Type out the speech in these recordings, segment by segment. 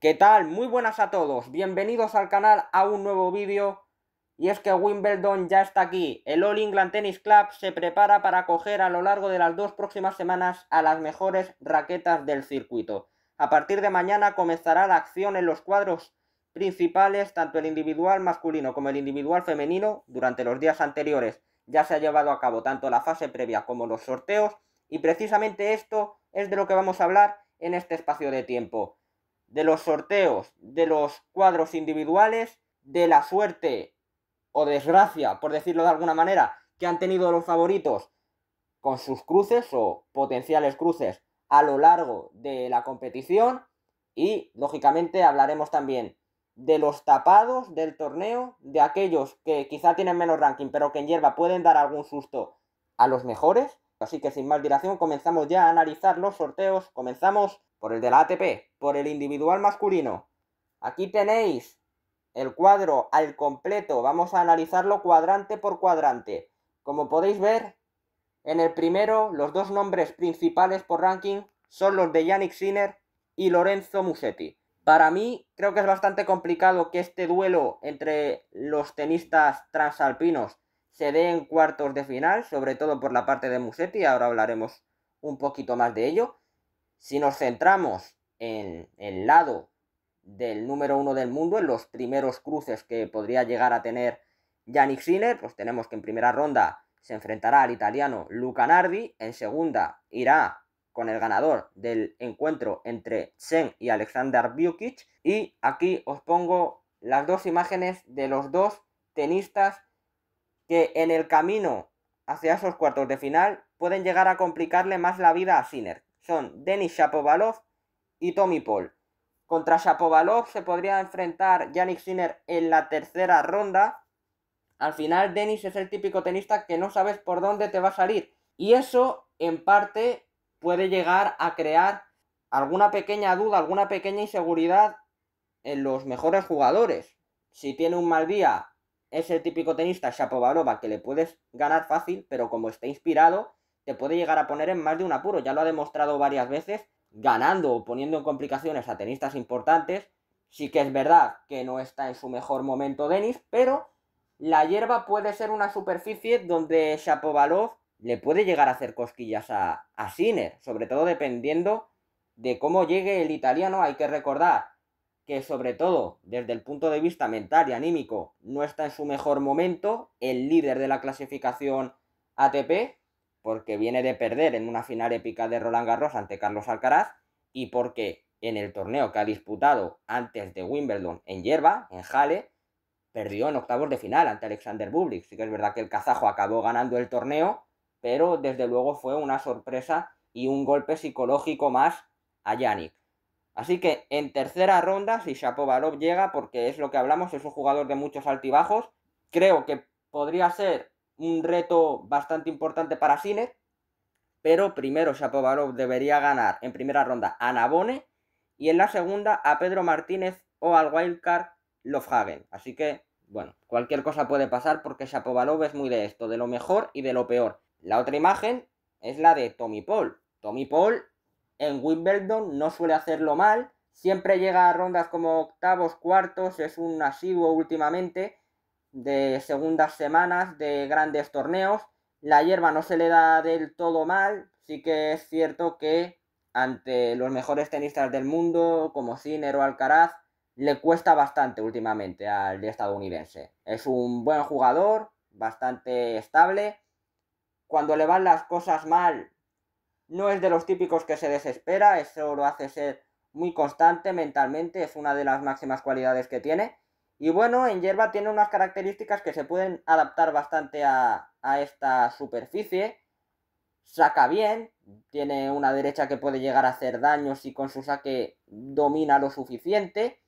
¿Qué tal? Muy buenas a todos, bienvenidos al canal a un nuevo vídeo. Y es que Wimbledon ya está aquí, el All England Tennis Club se prepara para acoger a lo largo de las 2 próximas semanas a las mejores raquetas del circuito. A partir de mañana comenzará la acción en los cuadros principales, tanto el individual masculino como el individual femenino. Durante los días anteriores ya se ha llevado a cabo tanto la fase previa como los sorteos, y precisamente esto es de lo que vamos a hablar en este espacio de tiempo. De los sorteos, de los cuadros individuales, de la suerte o desgracia, por decirlo de alguna manera, que han tenido los favoritos con sus cruces o potenciales cruces a lo largo de la competición. Y lógicamente hablaremos también de los tapados del torneo, de aquellos que quizá tienen menos ranking pero que en hierba pueden dar algún susto a los mejores. Así que sin más dilación comenzamos ya a analizar los sorteos. Comenzamos por el de la ATP, por el individual masculino. Aquí tenéis el cuadro al completo, vamos a analizarlo cuadrante por cuadrante. Como podéis ver, en el primero los dos nombres principales por ranking son los de Jannik Sinner y Lorenzo Musetti. Para mí creo que es bastante complicado que este duelo entre los tenistas transalpinos se dé en cuartos de final, sobre todo por la parte de Musetti, ahora hablaremos un poquito más de ello. Si nos centramos en el lado del número uno del mundo, en los primeros cruces que podría llegar a tener Jannik Sinner, pues tenemos que en primera ronda se enfrentará al italiano Luca Nardi, en segunda irá con el ganador del encuentro entre Chen y Alexander Vukic, y aquí os pongo las dos imágenes de los dos tenistas que en el camino hacia esos cuartos de final pueden llegar a complicarle más la vida a Sinner. Son Denis Shapovalov y Tommy Paul. Contra Shapovalov se podría enfrentar Jannik Sinner en la tercera ronda. Al final Denis es el típico tenista que no sabes por dónde te va a salir, y eso en parte puede llegar a crear alguna pequeña duda, alguna pequeña inseguridad en los mejores jugadores. Si tiene un mal día, es el típico tenista Shapovalov que le puedes ganar fácil, pero como está inspirado te puede llegar a poner en más de un apuro. Ya lo ha demostrado varias veces, ganando o poniendo en complicaciones a tenistas importantes. Sí que es verdad que no está en su mejor momento Denis, pero la hierba puede ser una superficie donde Shapovalov le puede llegar a hacer cosquillas a Sinner, sobre todo dependiendo de cómo llegue el italiano. Hay que recordar que, sobre todo desde el punto de vista mental y anímico, no está en su mejor momento, el líder de la clasificación ATP, porque viene de perder en una final épica de Roland Garros ante Carlos Alcaraz, y porque en el torneo que ha disputado antes de Wimbledon en hierba, en Halle, perdió en octavos de final ante Alexander Bublik. Sí que es verdad que el kazajo acabó ganando el torneo, pero desde luego fue una sorpresa y un golpe psicológico más a Jannik. Así que en tercera ronda, si Shapovalov llega, porque es lo que hablamos, es un jugador de muchos altibajos, creo que podría ser un reto bastante importante para Sinner, pero primero Shapovalov debería ganar en primera ronda a Nabone y en la segunda a Pedro Martínez o al wildcard Lofhagen. Así que, bueno, cualquier cosa puede pasar porque Shapovalov es muy de esto, de lo mejor y de lo peor. La otra imagen es la de Tommy Paul. Tommy Paul en Wimbledon no suele hacerlo mal, siempre llega a rondas como octavos, cuartos, es un asiduo últimamente de segundas semanas de grandes torneos. La hierba no se le da del todo mal, sí que es cierto que ante los mejores tenistas del mundo como Sinner o Alcaraz le cuesta bastante últimamente al estadounidense. Es un buen jugador, bastante estable. Cuando le van las cosas mal, no es de los típicos que se desespera, eso lo hace ser muy constante mentalmente, es una de las máximas cualidades que tiene. Y bueno, en hierba tiene unas características que se pueden adaptar bastante a esta superficie. Saca bien, tiene una derecha que puede llegar a hacer daño si con su saque domina lo suficiente.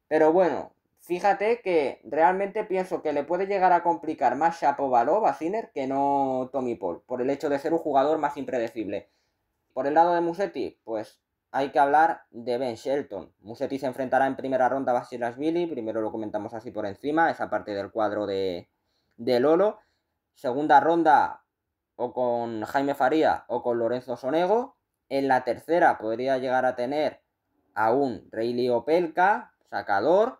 Pero bueno, fíjate que realmente pienso que le puede llegar a complicar más Shapovalov a Sinner que no Tommy Paul, por el hecho de ser un jugador más impredecible. Por el lado de Musetti, pues hay que hablar de Ben Shelton. Musetti se enfrentará en primera ronda a Basilashvili, primero lo comentamos así por encima, esa parte del cuadro de Lolo. Segunda ronda o con Jaime Faría o con Lorenzo Sonego. En la tercera podría llegar a tener a un Reilly Opelka, sacador,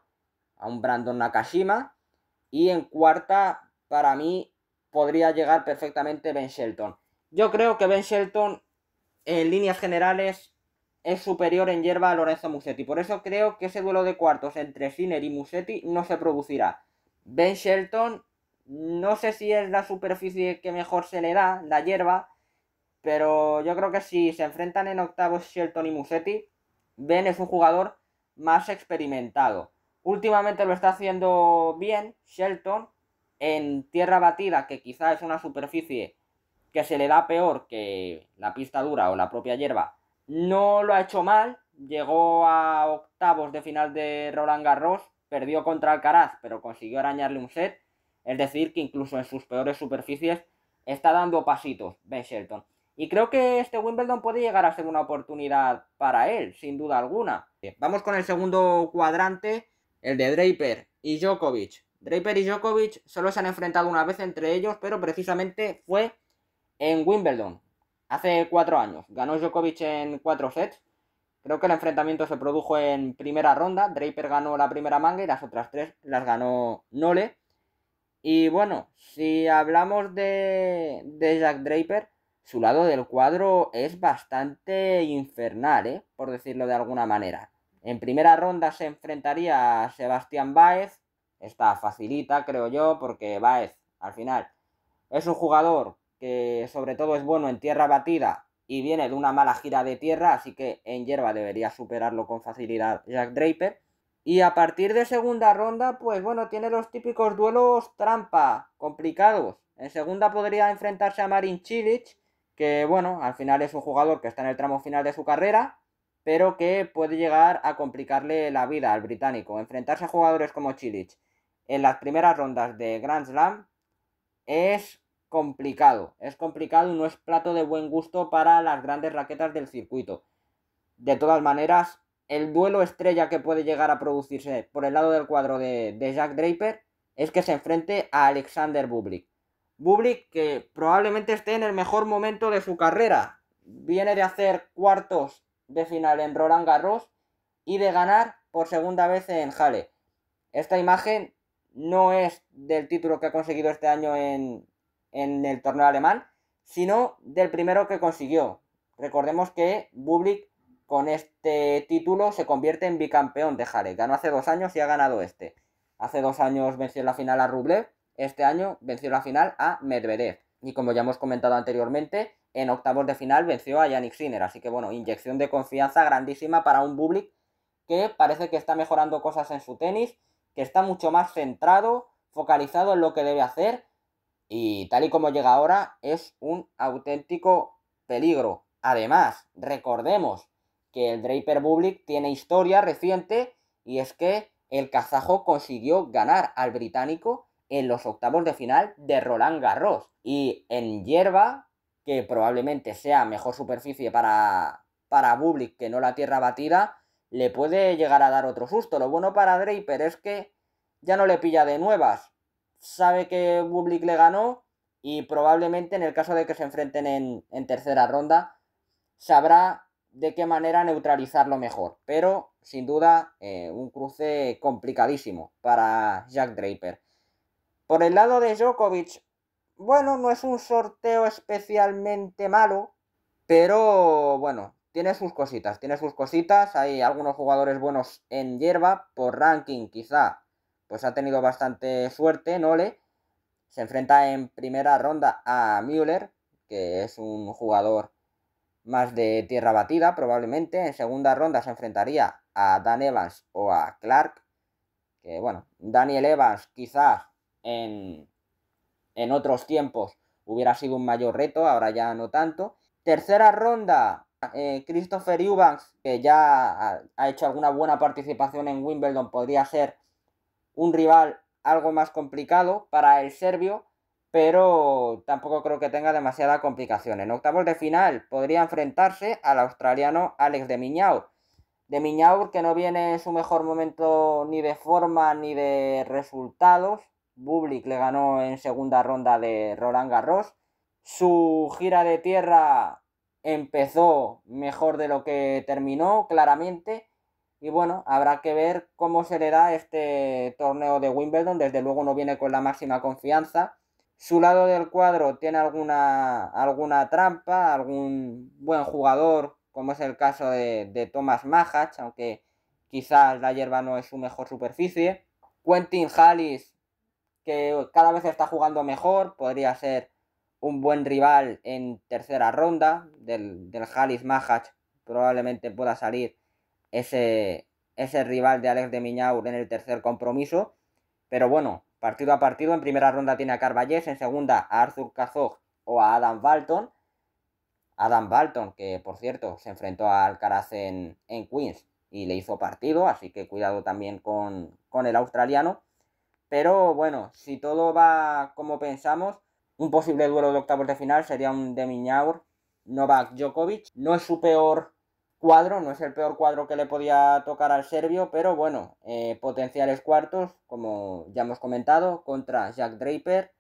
a un Brandon Nakashima, y en cuarta, para mí, podría llegar perfectamente Ben Shelton. Yo creo que Ben Shelton, en líneas generales, es superior en hierba a Lorenzo Musetti. Por eso creo que ese duelo de cuartos entre Sinner y Musetti no se producirá. Ben Shelton, no sé si es la superficie que mejor se le da, la hierba, pero yo creo que si se enfrentan en octavos Shelton y Musetti, Ben es un jugador más experimentado. Últimamente lo está haciendo bien Shelton en tierra batida, que quizá es una superficie que se le da peor que la pista dura o la propia hierba. No lo ha hecho mal, llegó a octavos de final de Roland Garros, perdió contra Alcaraz, pero consiguió arañarle un set. Es decir, que incluso en sus peores superficies está dando pasitos Ben Shelton. Y creo que este Wimbledon puede llegar a ser una oportunidad para él, sin duda alguna. Vamos con el segundo cuadrante, el de Draper y Djokovic. Draper y Djokovic solo se han enfrentado una vez entre ellos, pero precisamente fue en Wimbledon, hace 4 años. Ganó Djokovic en 4 sets. Creo que el enfrentamiento se produjo en primera ronda. Draper ganó la primera manga y las otras 3 las ganó Nole. Y bueno, si hablamos de Jack Draper, su lado del cuadro es bastante infernal, por decirlo de alguna manera. En primera ronda se enfrentaría a Sebastián Báez. Esta facilita, creo yo, porque Báez, al final, es un jugador que sobre todo es bueno en tierra batida y viene de una mala gira de tierra, así que en hierba debería superarlo con facilidad Jack Draper. Y a partir de segunda ronda, pues bueno, tiene los típicos duelos trampa, complicados. En segunda podría enfrentarse a Marin Cilic, que bueno, al final es un jugador que está en el tramo final de su carrera, pero que puede llegar a complicarle la vida al británico. Enfrentarse a jugadores como Cilic en las primeras rondas de Grand Slam es complicado y no es plato de buen gusto para las grandes raquetas del circuito. De todas maneras, el duelo estrella que puede llegar a producirse por el lado del cuadro de Jack Draper es que se enfrente a Alexander Bublik. Bublik, que probablemente esté en el mejor momento de su carrera. Viene de hacer cuartos de final en Roland Garros y de ganar por segunda vez en Halle. Esta imagen no es del título que ha conseguido este año en el torneo alemán, sino del primero que consiguió. Recordemos que Bublik con este título se convierte en bicampeón de Halle. Ganó hace 2 años y ha ganado este. Hace 2 años venció en la final a Rublev, este año venció en la final a Medvedev. Y como ya hemos comentado anteriormente, en octavos de final venció a Jannik Sinner. Así que bueno, inyección de confianza grandísima para un Bublik que parece que está mejorando cosas en su tenis, que está mucho más centrado, focalizado en lo que debe hacer, y tal y como llega ahora es un auténtico peligro. Además, recordemos que el Draper Bublik tiene historia reciente, y es que el kazajo consiguió ganar al británico en los octavos de final de Roland Garros, y en hierba, que probablemente sea mejor superficie para Bublik que no la tierra batida, le puede llegar a dar otro susto. Lo bueno para Draper es que ya no le pilla de nuevas. Sabe que Bublik le ganó y probablemente en el caso de que se enfrenten en tercera ronda sabrá de qué manera neutralizarlo mejor. Pero sin duda un cruce complicadísimo para Jack Draper. Por el lado de Djokovic, bueno, no es un sorteo especialmente malo, pero bueno, tiene sus cositas. Hay algunos jugadores buenos en hierba, por ranking quizá, pues ha tenido bastante suerte, Nole. Se enfrenta en primera ronda a Müller, que es un jugador más de tierra batida probablemente. En segunda ronda se enfrentaría a Dan Evans o a Clark, que bueno, Daniel Evans quizás en, en otros tiempos hubiera sido un mayor reto, ahora ya no tanto. Tercera ronda, Christopher Eubanks, que ya ha hecho alguna buena participación en Wimbledon, podría ser un rival algo más complicado para el serbio, pero tampoco creo que tenga demasiada complicación. En octavos de final podría enfrentarse al australiano Alex de Minaur. De Minaur, que no viene en su mejor momento ni de forma ni de resultados. Bublik le ganó en segunda ronda de Roland Garros. Su gira de tierra empezó mejor de lo que terminó, claramente, Y bueno, habrá que ver cómo se le da este torneo de Wimbledon. Desde luego no viene con la máxima confianza. Su lado del cuadro tiene alguna trampa, algún buen jugador, como es el caso de Thomas Mahach, aunque quizás la hierba no es su mejor superficie. Quentin Halys, que cada vez está jugando mejor, podría ser un buen rival en tercera ronda del Halys Mahach. Probablemente pueda salir ese rival de Alex de Minaur en el tercer compromiso. Pero bueno, partido a partido, en primera ronda tiene a Carballés, en segunda a Arthur Cazorla o a Adam Walton. Adam Walton, que por cierto se enfrentó a Alcaraz en Queens y le hizo partido, así que cuidado también con el australiano. Pero bueno, si todo va como pensamos, un posible duelo de octavos de final sería un de Minaur Novak Djokovic. No es su peor cuadro, no es el peor cuadro que le podía tocar al serbio, pero bueno, potenciales cuartos, como ya hemos comentado, contra Jack Draper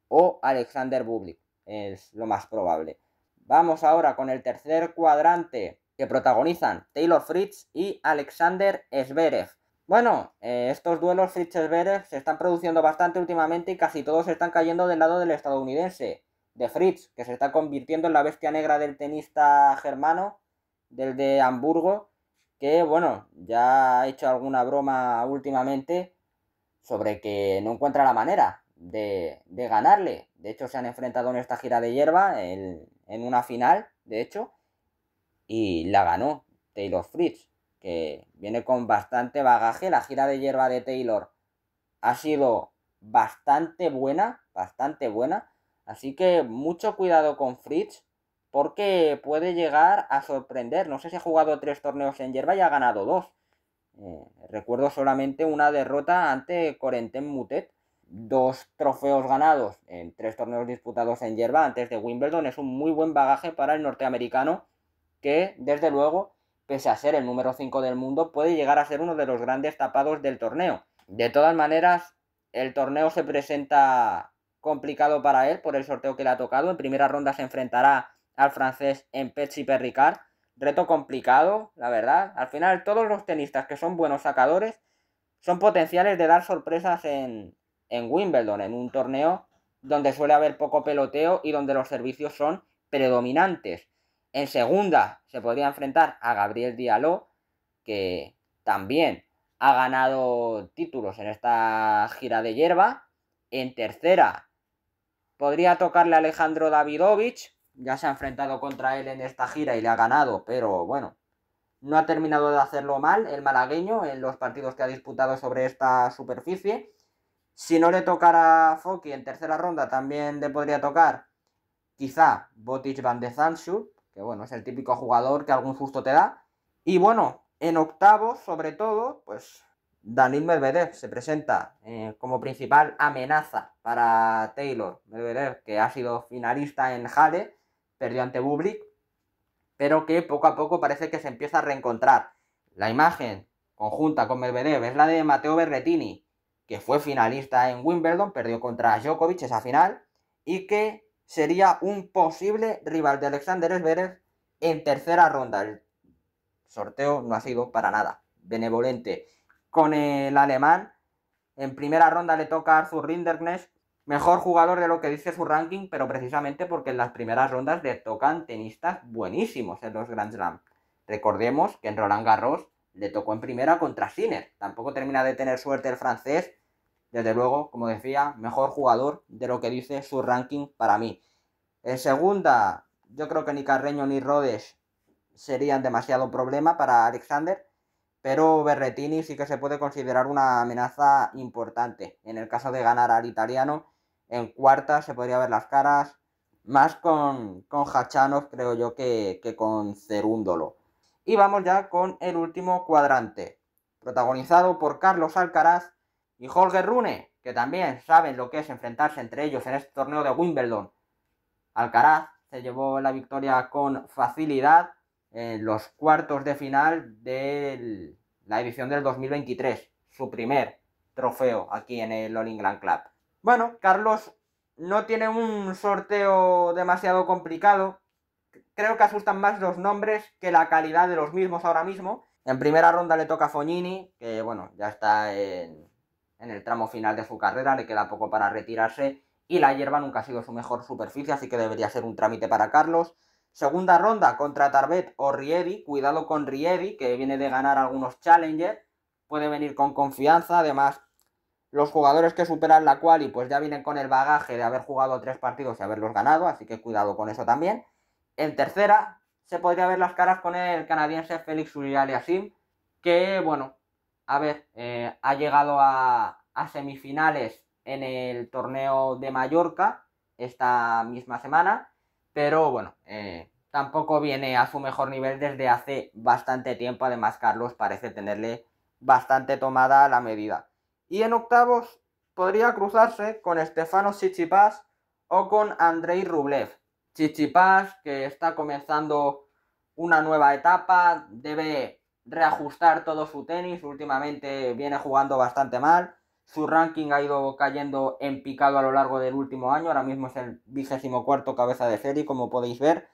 o Alexander Bublik, es lo más probable. Vamos ahora con el tercer cuadrante que protagonizan Taylor Fritz y Alexander Zverev. Bueno, estos duelos Fritz-Zverev se están produciendo bastante últimamente y casi todos están cayendo del lado del estadounidense, de Fritz, que se está convirtiendo en la bestia negra del tenista germano, del de Hamburgo, que bueno, ya ha hecho alguna broma últimamente sobre que no encuentra la manera de ganarle. De hecho, se han enfrentado en esta gira de hierba, en una final, de hecho, y la ganó Taylor Fritz, que viene con bastante bagaje. La gira de hierba de Taylor ha sido bastante buena, bastante buena. Así que mucho cuidado con Fritz, porque puede llegar a sorprender. No sé si ha jugado 3 torneos en hierba y ha ganado 2. Recuerdo solamente una derrota ante Corentin Moutet. 2 trofeos ganados en 3 torneos disputados en hierba antes de Wimbledon. Es un muy buen bagaje para el norteamericano, que desde luego, pese a ser el número 5 del mundo, puede llegar a ser uno de los grandes tapados del torneo. De todas maneras, el torneo se presenta complicado para él por el sorteo que le ha tocado. En primera ronda se enfrentará al francés Mpetsi Ricard. Reto complicado, la verdad. Al final, todos los tenistas que son buenos sacadores son potenciales de dar sorpresas en Wimbledon, en un torneo donde suele haber poco peloteo y donde los servicios son predominantes. En segunda se podría enfrentar a Gabriel Diallo, que también ha ganado títulos en esta gira de hierba. En tercera podría tocarle a Alejandro Davidovich, ya se ha enfrentado contra él en esta gira y le ha ganado, pero bueno, no ha terminado de hacerlo mal el malagueño en los partidos que ha disputado sobre esta superficie. Si no le tocara Foki en tercera ronda, también le podría tocar quizá Botic van de Zandschulp, que bueno, es el típico jugador que algún susto te da. Y bueno, en octavos, sobre todo, pues Daniil Medvedev se presenta como principal amenaza para Taylor. Medvedev, que ha sido finalista en Halle, perdió ante Bublik, pero que poco a poco parece que se empieza a reencontrar. La imagen conjunta con Medvedev es la de Matteo Berrettini, que fue finalista en Wimbledon, perdió contra Djokovic esa final, y que sería un posible rival de Alexander Zverev en tercera ronda. El sorteo no ha sido para nada benevolente con el alemán. En primera ronda le toca a Arthur Rinderknecht, mejor jugador de lo que dice su ranking, pero precisamente porque en las primeras rondas le tocan tenistas buenísimos en los Grand Slam. Recordemos que en Roland Garros le tocó en primera contra Sinner. Tampoco termina de tener suerte el francés. Desde luego, como decía, mejor jugador de lo que dice su ranking para mí. En segunda, yo creo que ni Carreño ni Rhodes serían demasiado problema para Alexander, pero Berrettini sí que se puede considerar una amenaza importante. En el caso de ganar al italiano, en cuarta se podría ver las caras más con Khachanov, creo yo, que con Cerúndolo. Y vamos ya con el último cuadrante, protagonizado por Carlos Alcaraz y Holger Rune, que también saben lo que es enfrentarse entre ellos en este torneo de Wimbledon. Alcaraz se llevó la victoria con facilidad en los cuartos de final de la edición del 2023, su primer trofeo aquí en el All England Club. Bueno, Carlos no tiene un sorteo demasiado complicado. Creo que asustan más los nombres que la calidad de los mismos ahora mismo. En primera ronda le toca a Fognini, que bueno, ya está en el tramo final de su carrera, le queda poco para retirarse, y la hierba nunca ha sido su mejor superficie, así que debería ser un trámite para Carlos. Segunda ronda contra Tarbet o Riedi, cuidado con Riedi, que viene de ganar algunos Challenger, puede venir con confianza, además los jugadores que superan la quali pues ya vienen con el bagaje de haber jugado 3 partidos y haberlos ganado, así que cuidado con eso también. En tercera se podría ver las caras con el canadiense Félix Auger-Aliassime, que bueno, a ver, ha llegado a semifinales en el torneo de Mallorca esta misma semana, pero bueno, tampoco viene a su mejor nivel desde hace bastante tiempo. Además, Carlos parece tenerle bastante tomada la medida. Y en octavos podría cruzarse con Stefanos Tsitsipas o con Andrei Rublev. Tsitsipas, que está comenzando una nueva etapa, debe reajustar todo su tenis, últimamente viene jugando bastante mal, su ranking ha ido cayendo en picado a lo largo del último año, ahora mismo es el 24º cabeza de serie, como podéis ver,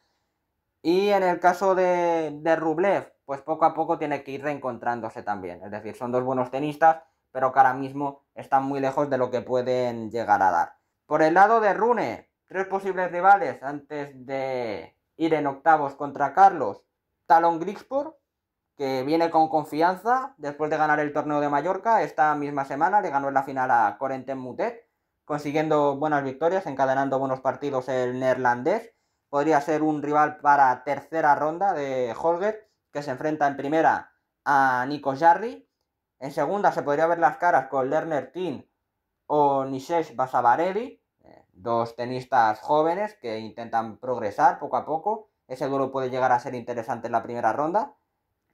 y en el caso de Rublev, pues poco a poco tiene que ir reencontrándose también, es decir, son dos buenos tenistas, pero que ahora mismo están muy lejos de lo que pueden llegar a dar. Por el lado de Rune, 3 posibles rivales antes de ir en octavos contra Carlos. Talon Grigspor, que viene con confianza después de ganar el torneo de Mallorca esta misma semana, le ganó en la final a Corentin Moutet, consiguiendo buenas victorias, encadenando buenos partidos el neerlandés. Podría ser un rival para tercera ronda de Holger, que se enfrenta en primera a Nico Jarry. En segunda se podría ver las caras con Lerner Tin o Nishesh Basavareli, dos tenistas jóvenes que intentan progresar poco a poco. Ese duelo puede llegar a ser interesante en la primera ronda.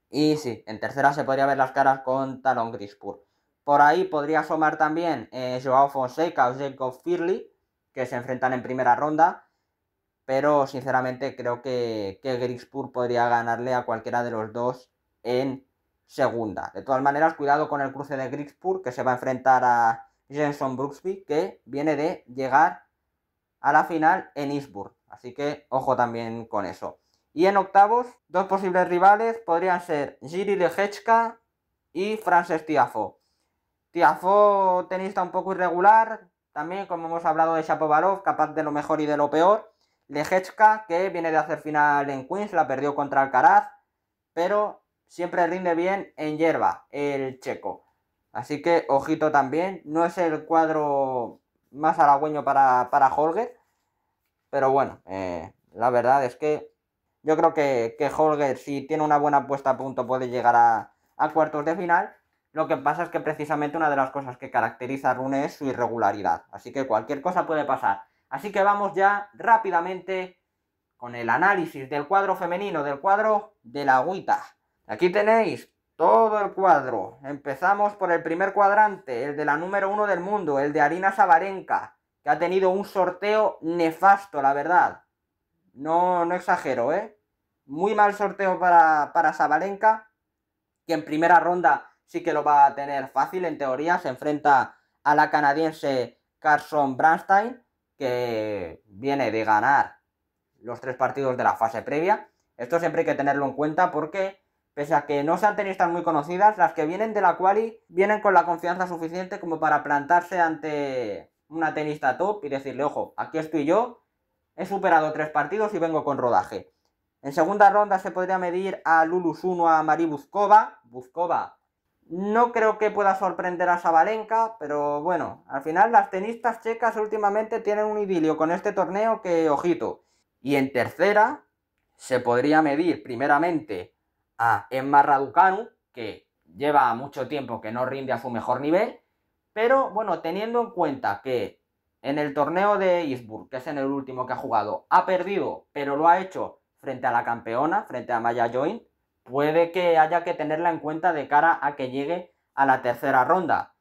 Y sí, en tercera se podría ver las caras con Talon Grigspor. Por ahí podría asomar también Joao Fonseca o Jacob Firly, que se enfrentan en primera ronda. Pero sinceramente creo que Grigspor podría ganarle a cualquiera de los dos en segunda. De todas maneras, cuidado con el cruce de Grigspor, que se va a enfrentar a Jenson Brooksby, que viene de llegar a la final en Innsbruck. Así que ojo también con eso. Y en octavos, dos posibles rivales podrían ser Jiří Lehečka y Frances Tiafoe. Tiafoe, tenista un poco irregular, también como hemos hablado de Shapovalov, capaz de lo mejor y de lo peor. Lehečka, que viene de hacer final en Queens, la perdió contra Alcaraz, pero siempre rinde bien en hierba, el checo. Así que ojito también, no es el cuadro más halagüeño para Holger, pero bueno, la verdad es que yo creo que Holger, si tiene una buena puesta a punto, puede llegar a cuartos de final. Lo que pasa es que precisamente una de las cosas que caracteriza a Rune es su irregularidad. Así que cualquier cosa puede pasar. Así que vamos ya rápidamente con el análisis del cuadro femenino, del cuadro de la agüita. Aquí tenéis todo el cuadro. Empezamos por el primer cuadrante, el de la número 1 del mundo, el de Aryna Sabalenka, que ha tenido un sorteo nefasto, la verdad. No exagero, ¿eh? Muy mal sorteo para Sabalenka, que en primera ronda sí que lo va a tener fácil, en teoría. Se enfrenta a la canadiense Carson Branstein, que viene de ganar los 3 partidos de la fase previa. Esto siempre hay que tenerlo en cuenta porque, pese a que no sean tenistas muy conocidas, las que vienen de la quali vienen con la confianza suficiente como para plantarse ante una tenista top y decirle, ojo, aquí estoy yo, he superado 3 partidos y vengo con rodaje. En segunda ronda se podría medir a Lulu Suno, a Marie Buzkova. Buzkova no creo que pueda sorprender a Sabalenka, pero bueno, al final las tenistas checas últimamente tienen un idilio con este torneo que, ojito. Y en tercera se podría medir primeramente a Emma Raducanu, que lleva mucho tiempo que no rinde a su mejor nivel, pero bueno, teniendo en cuenta que en el torneo de Innsbruck, que es en el último que ha jugado, ha perdido, pero lo ha hecho frente a la campeona, frente a Maya Joint, puede que haya que tenerla en cuenta de cara a que llegue a la tercera ronda.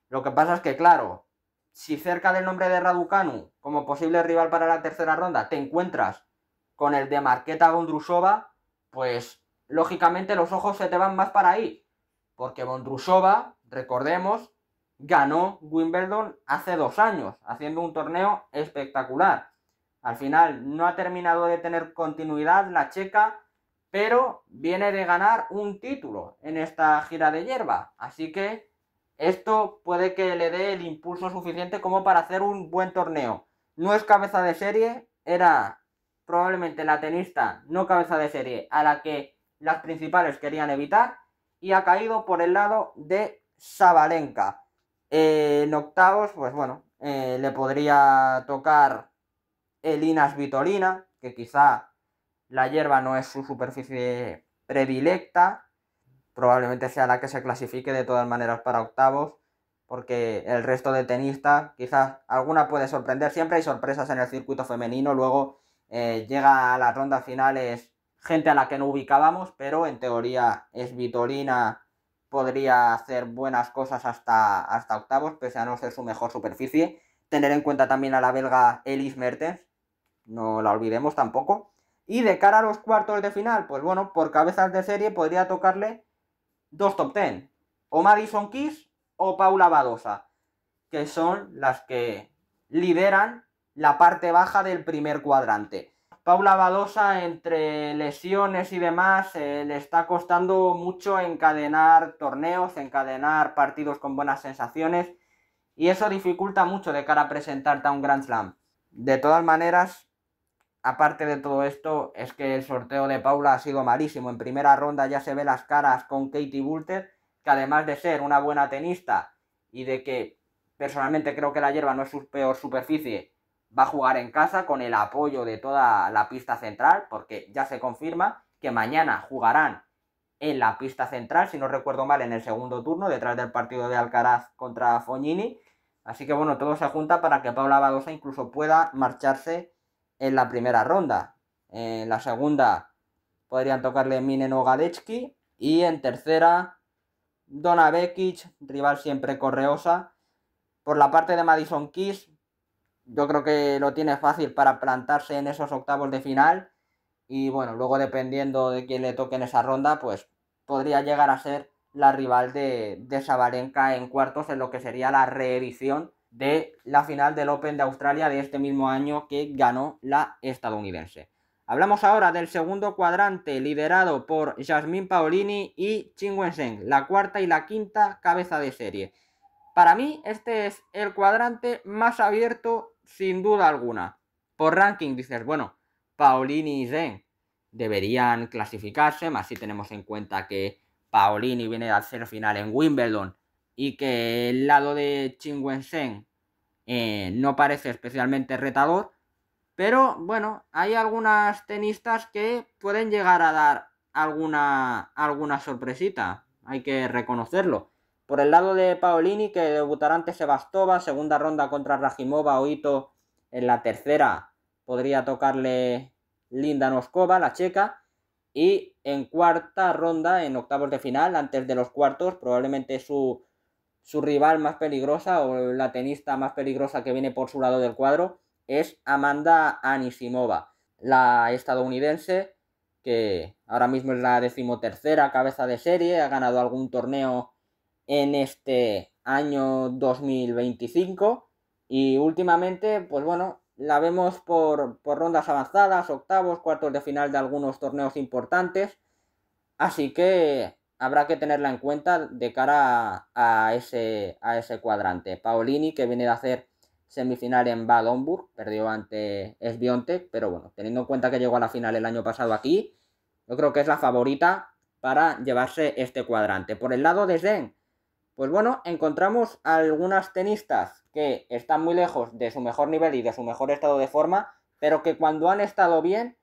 Lo que pasa es que, claro, si cerca del nombre de Raducanu, como posible rival para la tercera ronda, te encuentras con el de Marketa Vondrousova, pues lógicamente los ojos se te van más para ahí. Porque Vondrousova, recordemos, ganó Wimbledon hace 2 años, haciendo un torneo espectacular. Al final no ha terminado de tener continuidad la checa, pero viene de ganar un título en esta gira de hierba, así que esto puede que le dé el impulso suficiente como para hacer un buen torneo. No es cabeza de serie, era probablemente la tenista no cabeza de serie a la que las principales querían evitar, y ha caído por el lado de Sabalenka. En octavos, pues bueno, le podría tocar Elina Svitolina, que quizá la hierba no es su superficie predilecta, probablemente sea la que se clasifique de todas maneras para octavos, porque el resto de tenistas, quizás alguna puede sorprender, siempre hay sorpresas en el circuito femenino, luego llega a las rondas finales gente a la que no ubicábamos, pero en teoría Svitolina podría hacer buenas cosas hasta octavos, pese a no ser su mejor superficie. Tener en cuenta también a la belga Elise Mertens, no la olvidemos tampoco. Y de cara a los cuartos de final, pues bueno, por cabezas de serie podría tocarle dos top 10, o Madison Keys o Paula Badosa, que son las que lideran la parte baja del primer cuadrante. Paula Badosa, entre lesiones y demás, le está costando mucho encadenar torneos, encadenar partidos con buenas sensaciones, y eso dificulta mucho de cara a presentarte a un Grand Slam. De todas maneras, aparte de todo esto, es que el sorteo de Paula ha sido malísimo. En primera ronda ya se ve las caras con Katie Boulter, que además de ser una buena tenista y de que personalmente creo que la hierba no es su peor superficie, va a jugar en casa con el apoyo de toda la pista central, porque ya se confirma que mañana jugarán en la pista central, si no recuerdo mal, en el segundo turno, detrás del partido de Alcaraz contra Fognini. Así que bueno, todo se junta para que Paula Badosa incluso pueda marcharse en la primera ronda. En la segunda podrían tocarle Minen o Gadecki, y en tercera Donna Vekic, rival siempre correosa. Por la parte de Madison Keys, yo creo que lo tiene fácil para plantarse en esos octavos de final, y bueno, luego dependiendo de quién le toque en esa ronda, pues podría llegar a ser la rival de Sabalenka en cuartos, en lo que sería la reedición de la final del Open de Australia de este mismo año que ganó la estadounidense. Hablamos ahora del segundo cuadrante, liderado por Jasmine Paolini y Qin Wensheng, la cuarta y la quinta cabeza de serie. Para mí este es el cuadrante más abierto sin duda alguna. Por ranking dices, bueno, Paolini y Zheng deberían clasificarse, más si tenemos en cuenta que Paolini viene a hacer final en Wimbledon y que el lado de Qin Wensheng no parece especialmente retador, pero bueno, hay algunas tenistas que pueden llegar a dar alguna sorpresita, hay que reconocerlo. Por el lado de Paolini, que debutará ante Sebastova, segunda ronda contra Rajimova o Ito, en la tercera podría tocarle Linda Noskova, la checa, y en cuarta ronda, en octavos de final, antes de los cuartos, probablemente su rival más peligrosa o la tenista más peligrosa que viene por su lado del cuadro es Amanda Anisimova, la estadounidense, que ahora mismo es la 13ª cabeza de serie, ha ganado algún torneo en este año 2025 y últimamente, pues bueno, la vemos por rondas avanzadas, octavos, cuartos de final de algunos torneos importantes, así que habrá que tenerla en cuenta de cara a ese cuadrante. Paolini, que viene de hacer semifinal en Bad Homburg, perdió ante Swiatek, pero bueno, teniendo en cuenta que llegó a la final el año pasado aquí, yo creo que es la favorita para llevarse este cuadrante. Por el lado de Zheng, pues bueno, encontramos algunas tenistas que están muy lejos de su mejor nivel y de su mejor estado de forma, pero que cuando han estado bien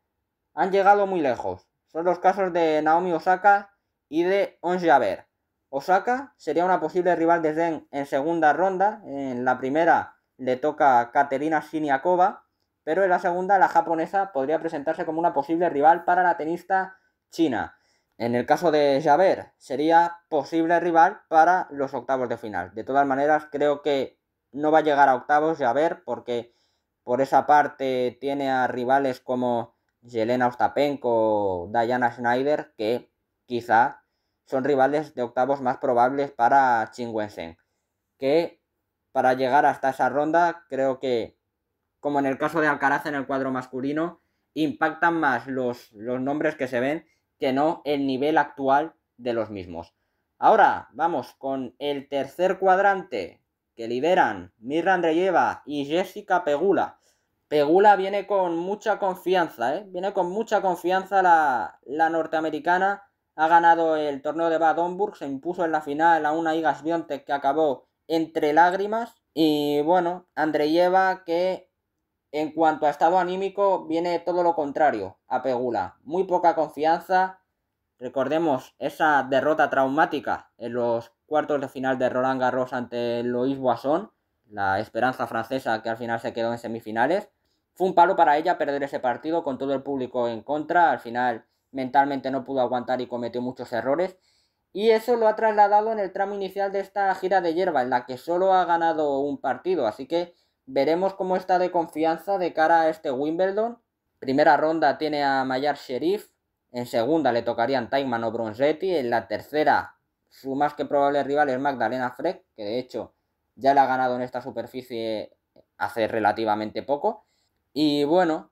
han llegado muy lejos. Son los casos de Naomi Osaka y de Ons Jabeur. Osaka sería una posible rival de Zheng en segunda ronda. En la primera le toca Katerina Siniakova, pero en la segunda la japonesa podría presentarse como una posible rival para la tenista china. En el caso de Jabeur sería posible rival para los octavos de final. De todas maneras, creo que no va a llegar a octavos Jabeur, porque por esa parte tiene a rivales como Jelena Ostapenko, Diana Schneider, que quizá son rivales de octavos más probables para Qin Wensheng, que para llegar hasta esa ronda creo que, como en el caso de Alcaraz en el cuadro masculino, impactan más los nombres que se ven que no el nivel actual de los mismos. Ahora vamos con el tercer cuadrante que lideran Mirra Andreeva y Jessica Pegula. Pegula viene con mucha confianza, viene con mucha confianza la norteamericana. Ha ganado el torneo de Bad Homburg, se impuso en la final a una Iga Swiatek que acabó entre lágrimas. Y bueno, Andreeva, que en cuanto a estado anímico viene todo lo contrario a Pegula. Muy poca confianza. Recordemos esa derrota traumática en los cuartos de final de Roland Garros ante Loïs Boisson, la esperanza francesa que al final se quedó en semifinales. Fue un palo para ella perder ese partido con todo el público en contra. Al final mentalmente no pudo aguantar y cometió muchos errores. Y eso lo ha trasladado en el tramo inicial de esta gira de hierba, en la que solo ha ganado un partido. Así que veremos cómo está de confianza de cara a este Wimbledon. Primera ronda tiene a Mayar Sherif. En segunda le tocarían Taiman o Bronzetti. En la tercera, su más que probable rival es Magdalena Frech, que de hecho ya le ha ganado en esta superficie hace relativamente poco. Y bueno,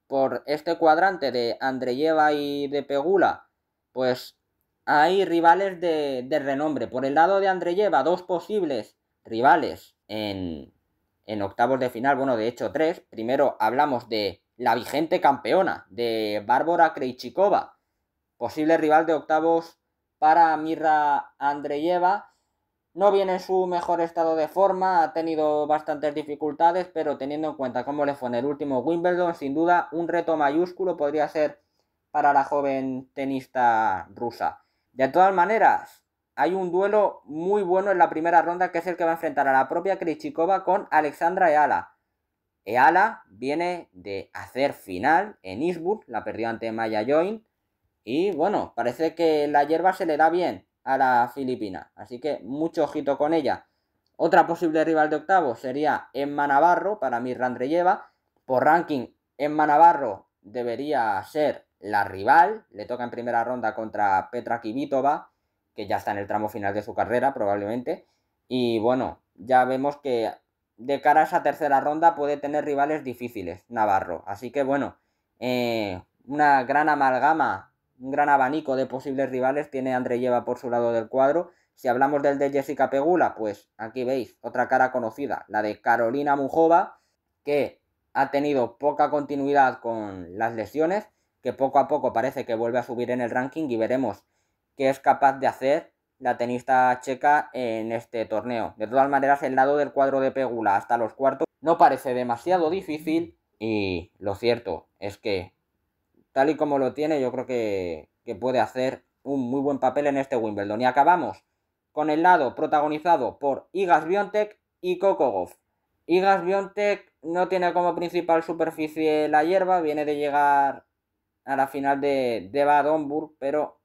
por este cuadrante de Andreeva y de Pegula, pues hay rivales de renombre. Por el lado de Andreeva, dos posibles rivales en octavos de final, bueno, de hecho 3. Primero hablamos de la vigente campeona, de Bárbara Krejcikova, posible rival de octavos para Mirra Andreeva. No viene en su mejor estado de forma, ha tenido bastantes dificultades, pero teniendo en cuenta cómo le fue en el último Wimbledon, sin duda un reto mayúsculo podría ser para la joven tenista rusa. De todas maneras, hay un duelo muy bueno en la primera ronda, que es el que va a enfrentar a la propia Krejcikova con Alexandra Eala. Eala viene de hacer final en Eastbourne, la perdió ante Maya Join, y bueno, parece que la hierba se le da bien a la filipina, así que mucho ojito con ella. Otra posible rival de octavos sería Emma Navarro para Mirra Andreeva. Por ranking, Emma Navarro debería ser la rival, le toca en primera ronda contra Petra Kvitova, que ya está en el tramo final de su carrera probablemente, y bueno, ya vemos que de cara a esa tercera ronda puede tener rivales difíciles Navarro, así que bueno, una gran amalgama, un gran abanico de posibles rivales tiene Andreeva por su lado del cuadro. Si hablamos del de Jessica Pegula, pues aquí veis otra cara conocida, la de Carolina Muchova, que ha tenido poca continuidad con las lesiones, que poco a poco parece que vuelve a subir en el ranking, y veremos qué es capaz de hacer la tenista checa en este torneo. De todas maneras, el lado del cuadro de Pegula hasta los cuartos no parece demasiado difícil, y lo cierto es que tal y como lo tiene, yo creo que puede hacer un muy buen papel en este Wimbledon. Y acabamos con el lado protagonizado por Iga Swiatek y Coco Gauff. Iga Swiatek no tiene como principal superficie la hierba, viene de llegar a la final de Bad Homburg, pero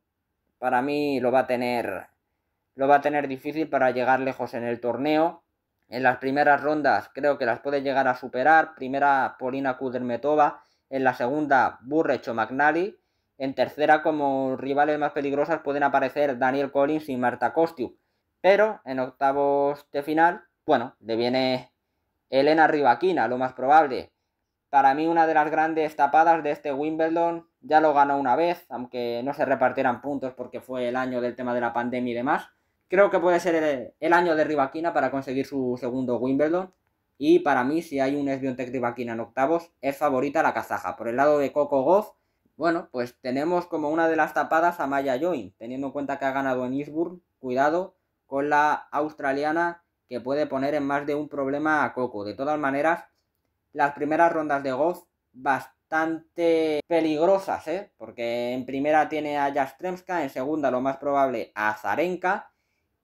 para mí lo va a tener difícil para llegar lejos en el torneo. En las primeras rondas creo que las puede llegar a superar. Primera, Polina Kudermetova. En la segunda, Burrech o McNally. En tercera, como rivales más peligrosas, pueden aparecer Danielle Collins y Marta Kostyuk. Pero en octavos de final, bueno, le viene Elena Rybakina, lo más probable. Para mí, una de las grandes tapadas de este Wimbledon. Ya lo ganó una vez, aunque no se repartieran puntos porque fue el año del tema de la pandemia y demás. Creo que puede ser el año de Rybakina para conseguir su segundo Wimbledon. Y para mí, si hay un Swiatek Rybakina en octavos, es favorita la kazaja. Por el lado de Coco Gauff, bueno, pues tenemos como una de las tapadas a Maya Join, teniendo en cuenta que ha ganado en Eastbourne. Cuidado con la australiana, que puede poner en más de un problema a Coco. De todas maneras, las primeras rondas de Gauff bastante peligrosas, porque en primera tiene a Yastremska, en segunda lo más probable a Azarenka,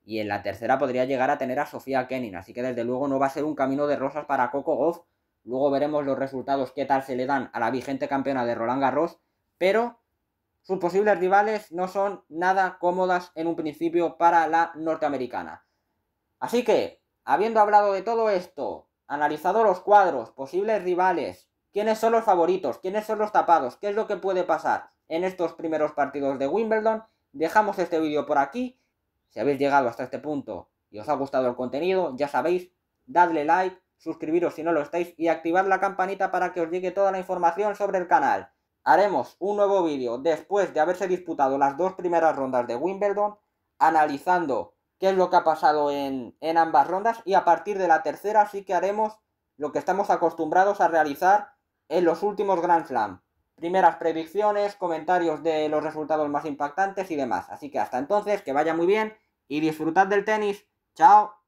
y en la tercera podría llegar a tener a Sofía Kenin, así que desde luego no va a ser un camino de rosas para Coco Gauff. Luego veremos los resultados, qué tal se le dan a la vigente campeona de Roland Garros, pero sus posibles rivales no son nada cómodas en un principio para la norteamericana. Así que, habiendo hablado de todo esto, analizado los cuadros, posibles rivales, quiénes son los favoritos, quiénes son los tapados, qué es lo que puede pasar en estos primeros partidos de Wimbledon, dejamos este vídeo por aquí. Si habéis llegado hasta este punto y os ha gustado el contenido, ya sabéis, dadle like, suscribiros si no lo estáis y activad la campanita para que os llegue toda la información sobre el canal. haremos un nuevo vídeo después de haberse disputado las 2 primeras rondas de Wimbledon, analizando qué es lo que ha pasado en ambas rondas, y a partir de la tercera sí que haremos lo que estamos acostumbrados a realizar en los últimos Grand Slam. Primeras predicciones, comentarios de los resultados más impactantes y demás. Así que hasta entonces, que vaya muy bien y disfrutad del tenis. ¡Chao!